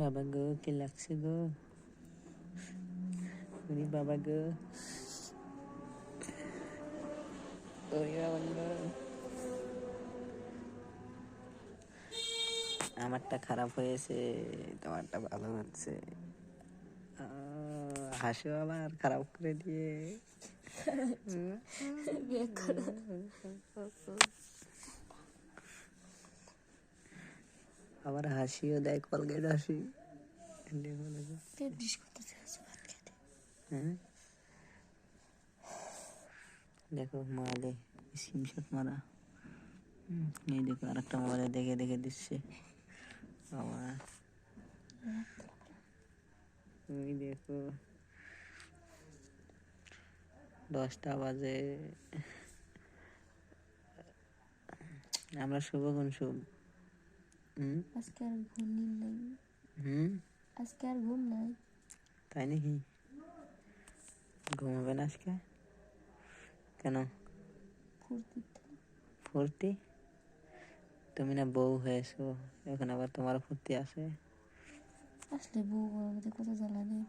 বাবা গো কি লাগছে গো, ওরে বাবা গো, ওরে বাবা গো। আমারটা খারাপ হয়েছে, তোমারটা ভালো হচ্ছে। হাসো আবার খারাপ করে দিয়ে। আবার হাসিও দেয়, কলগেট হাসি। দেখো মোবাইলে স্ক্রিনশট মারা। এই দেখো আর একটা মোবাইলে দেখে দেখে দিচ্ছে আমার। ওই দেখো 10টা বাজে, আমরা শুভ কোন শুভ। আজকে আর ঘুম নাই। আজকে আর ঘুম নাই। তাই নাকি? ঘুমাবে না আজকে কেন? ফুর্তি? তুমি না বউ হয়েছো, এখন আবার তোমার ফুর্তি আছে। আসলে বউ আমাদের কত জ্বালা নেই।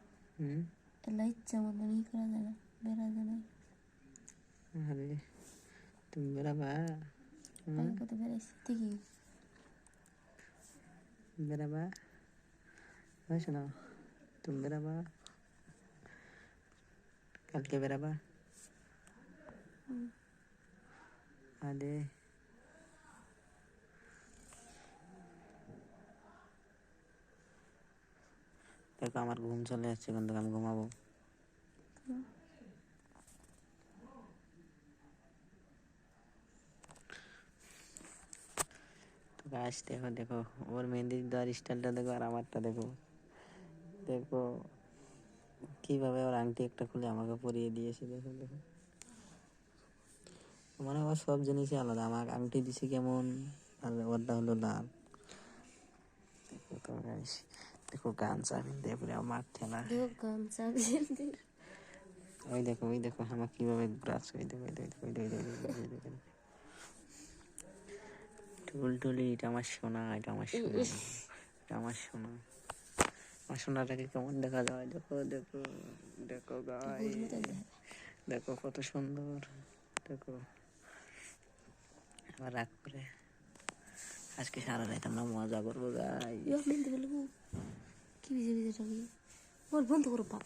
এলা ইচ্ছা মতো ই করা যায় না, বেড়া যায় না। আরে তুমি বেড়াবা? আমি কত বেড়াইছি দেখি। বেড়াবা হয়েছে না? তুমি বেড়াবা, কালকে বেড়াবা। আরে দেখো আমার ঘুম চলে যাচ্ছে, কিন্তু আমি ঘুমাবো। তো গাছ দেখো, দেখো ওর মেহেন্দি দেওয়ার স্টাইলটা দেখো, আর আমারটা দেখো। দেখো কিভাবে ওর আংটি একটা খুলে আমাকে পরিয়ে দিয়েছে, দেখো দেখো। মানে আমার সব জিনিসই আলাদা, আমার আংটি দিছে কেমন, আর ওরটা হলো লাল। দেখো তো গাইস, দেখো গান চাবিন দিয়ে পুরো আমার ঠেলা। ওই দেখো ওই দেখো আমার কিভাবে ঘুরাচ্ছে, ওই দেখো ওই দেখো ওই দেখো ওই দেখো। টুলটুলি, এটা আমার সোনা, এটা আমার সোনা, এটা আমার সোনা। আমার সোনাটাকে কেমন দেখা যায়, দেখো দেখো দেখো গাই, দেখো কত সুন্দর। দেখো আবার রাগ করে। আজকে সারা রাত আমরা মজা করবো গাই। কি বিজে বিজে বন্ধ করো বাপ।